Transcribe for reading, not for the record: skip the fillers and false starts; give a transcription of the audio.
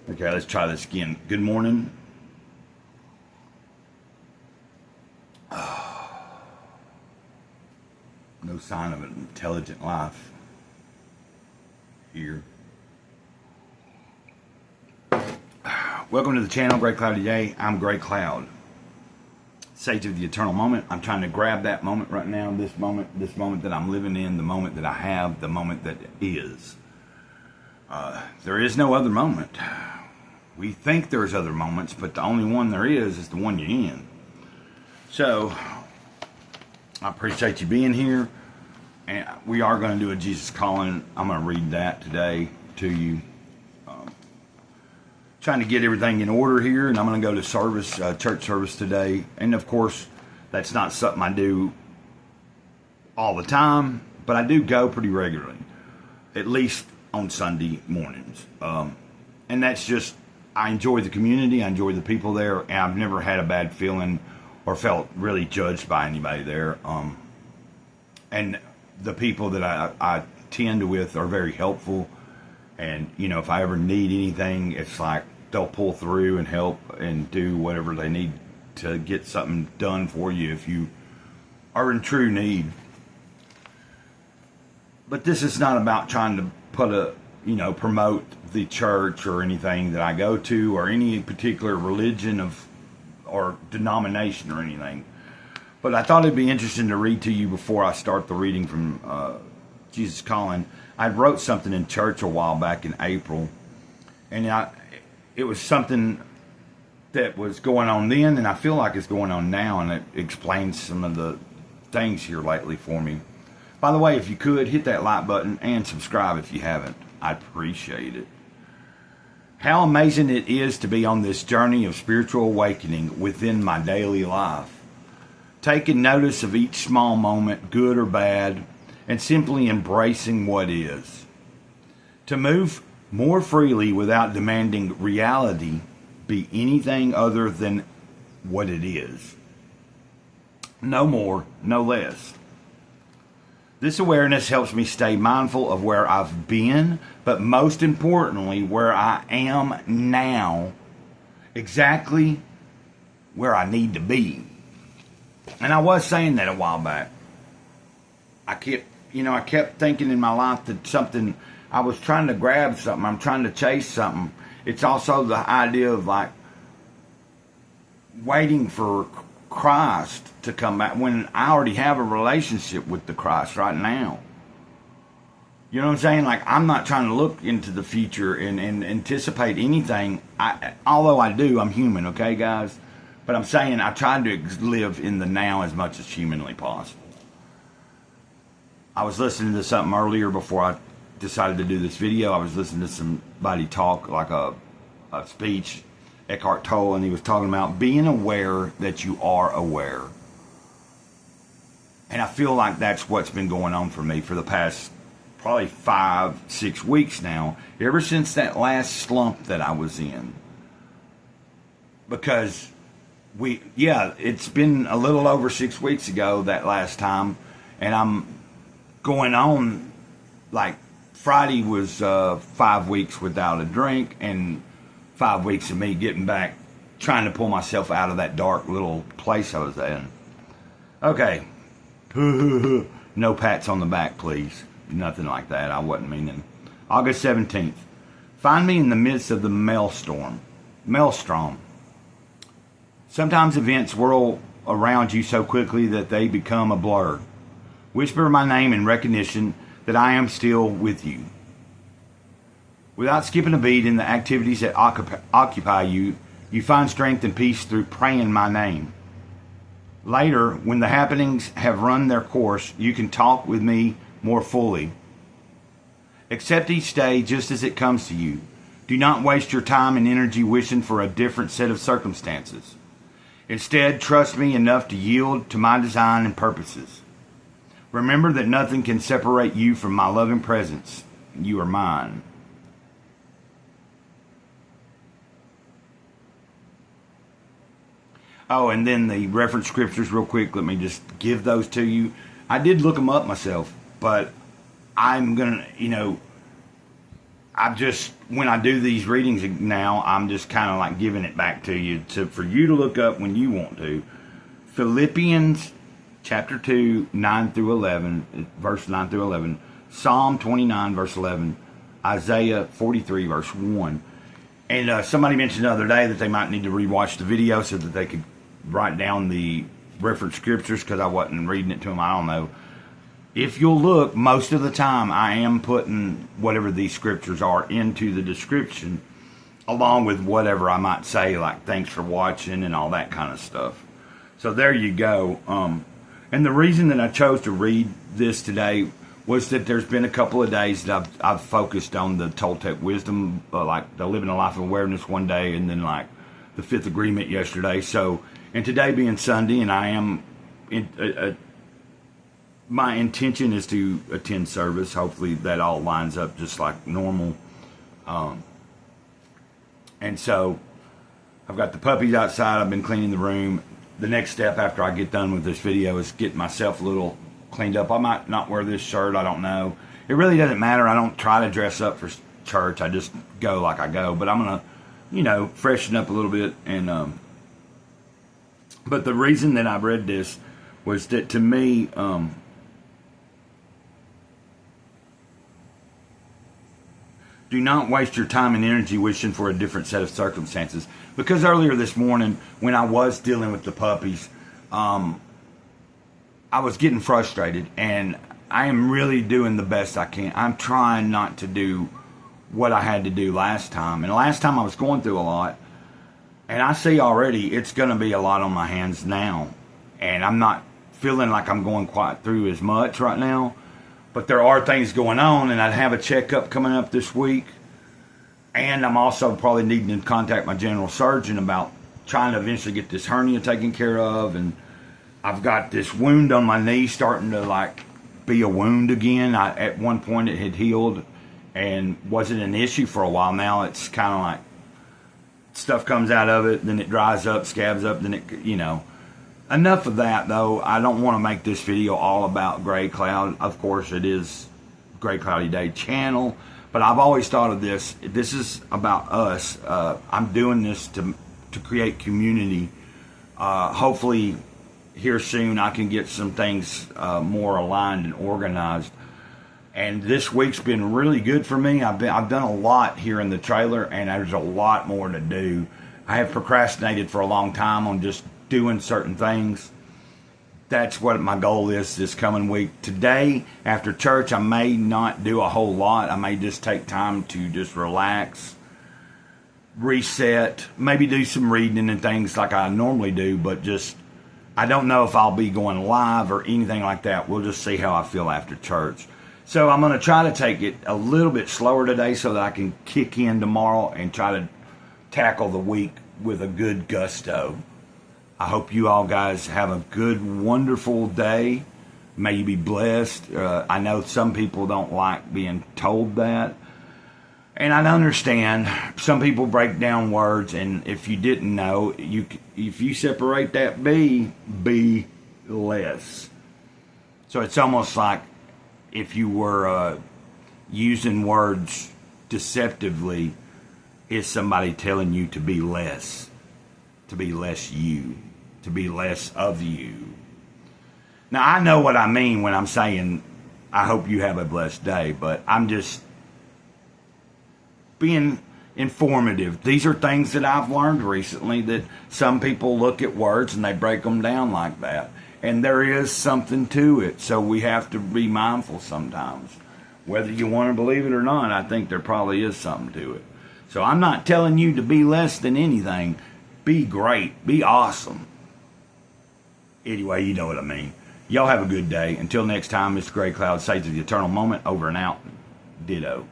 Okay, let's try this again. Good morning. No sign of an intelligent life here. Welcome to the channel, Great Cloud Today. I'm Great Cloud, sage of the eternal moment. I'm trying to grab that moment right now, this moment that I'm living in, the moment that I have, the moment that is. There is no other moment. We think there's other moments, but the only one there is the one you're in. So, I appreciate you being here. And we are going to do a Jesus Calling. I'm going to read that today to you. Trying to get everything in order here, and I'm going to go to service, church service today. And of course, that's not something I do all the time, but I do go pretty regularly, at least on Sunday mornings. And that's just, I enjoy the community, I enjoy the people there, and I've never had a bad feeling or felt really judged by anybody there. And the people that I tend with are very helpful. And, you know, if I ever need anything, it's like they'll pull through and help and do whatever they need to get something done for you if you are in true need. But this is not about trying to promote the church or anything that I go to or any particular religion or denomination or anything. But I thought it'd be interesting to read to you before I start the reading from Jesus Calling. I wrote something in church a while back in April, and it was something that was going on then, and I feel like it's going on now, and it explains some of the things here lately for me. By the way, if you could, hit that like button and subscribe if you haven't. I'd appreciate it. How amazing it is to be on this journey of spiritual awakening within my daily life. Taking notice of each small moment, good or bad, and simply embracing what is. To move more freely without demanding reality be anything other than what it is. No more, no less. This awareness helps me stay mindful of where I've been, but most importantly, where I am now, exactly where I need to be. And I was saying that a while back. I kept thinking in my life that I was trying to grab something. I'm trying to chase something. It's also the idea of like waiting for Christ to come back when I already have a relationship with the Christ right now. You know what I'm saying? Like, I'm not trying to look into the future and anticipate anything. Although I do, I'm human, okay, guys? But I'm saying I try to live in the now as much as humanly possible. I was listening to something earlier before I decided to do this video. I was listening to somebody talk, like a speech, Eckhart Tolle, and he was talking about being aware that you are aware. And I feel like that's what's been going on for me for the past probably 5-6 weeks now, ever since that last slump that I was in. Because it's been a little over 6 weeks ago, that last time, and I'm going on, like, Friday was 5 weeks without a drink, and 5 weeks of me getting back, trying to pull myself out of that dark little place I was in. Okay. No pats on the back, please. Nothing like that. I wasn't meaning. August 17th. Find me in the midst of the maelstrom. Sometimes events whirl around you so quickly that they become a blur. Whisper my name in recognition that I am still with you. Without skipping a beat in the activities that occupy you, you find strength and peace through praying my name. Later, when the happenings have run their course, you can talk with me more fully. Accept each day just as it comes to you. Do not waste your time and energy wishing for a different set of circumstances. Instead, trust me enough to yield to my design and purposes. Remember that nothing can separate you from my loving presence. You are mine. Oh, and then the reference scriptures real quick. Let me just give those to you. I did look them up myself, but I'm going to, when I do these readings now, I'm just kind of like giving it back to you for you to look up when you want to. Philippians chapter 2, 9 through 11, verse 9 through 11. Psalm 29, verse 11. Isaiah 43, verse 1. And somebody mentioned the other day that they might need to rewatch the video so that they could write down the reference scriptures, because I wasn't reading it to them. I don't know. If you'll look, most of the time I am putting whatever these scriptures are into the description, along with whatever I might say, like thanks for watching and all that kind of stuff. So there you go. And the reason that I chose to read this today was that there's been a couple of days that I've focused on the Toltec wisdom, like the living a life of awareness one day, and then like the fifth agreement yesterday. So, and today being Sunday, and I am my intention is to attend service. Hopefully that all lines up just like normal. And so I've got the puppies outside. I've been cleaning the room. The next step after I get done with this video is getting myself a little cleaned up. I might not wear this shirt. I don't know. It really doesn't matter. I don't try to dress up for church. I just go like I go. But I'm going to, freshen up a little bit. And but the reason that I read this was that to me, do not waste your time and energy wishing for a different set of circumstances. Because earlier this morning, when I was dealing with the puppies, I was getting frustrated, and I am really doing the best I can. I'm trying not to do what I had to do last time. And last time I was going through a lot, and I see already it's going to be a lot on my hands now. And I'm not feeling like I'm going quite through as much right now. But there are things going on, and I'd have a checkup coming up this week. And I'm also probably needing to contact my general surgeon about trying to eventually get this hernia taken care of. And I've got this wound on my knee starting to like be a wound again. At one point it had healed and wasn't an issue for a while. Now it's kind of like stuff comes out of it, then it dries up, scabs up, then it, Enough of that, though. I don't want to make this video all about Gray Cloud. Of course, it is Gray Cloudy Day channel, but I've always thought of this. This is about us. I'm doing this to create community. Hopefully, here soon, I can get some things more aligned and organized. And this week's been really good for me. I've done a lot here in the trailer, and there's a lot more to do. I have procrastinated for a long time on just doing certain things. That's what my goal is this coming week. Today, after church, I may not do a whole lot. I may just take time to just relax, reset, maybe do some reading and things like I normally do, but just, I don't know if I'll be going live or anything like that. We'll just see how I feel after church. So I'm going to try to take it a little bit slower today so that I can kick in tomorrow and try to tackle the week with a good gusto. I hope you all guys have a good, wonderful day. May you be blessed. I know some people don't like being told that. And I understand some people break down words, and if you didn't know, if you separate that be less. So it's almost like if you were using words deceptively, is somebody telling you to be less you, to be less of you. Now, I know what I mean when I'm saying I hope you have a blessed day, but I'm just being informative. These are things that I've learned recently, that some people look at words and they break them down like that. And there is something to it, so we have to be mindful sometimes. Whether you want to believe it or not, I think there probably is something to it. So I'm not telling you to be less than anything. Be great. Be awesome. Anyway, you know what I mean. Y'all have a good day. Until next time, Mr. Gray Cloud says the eternal moment. Over and out. Ditto.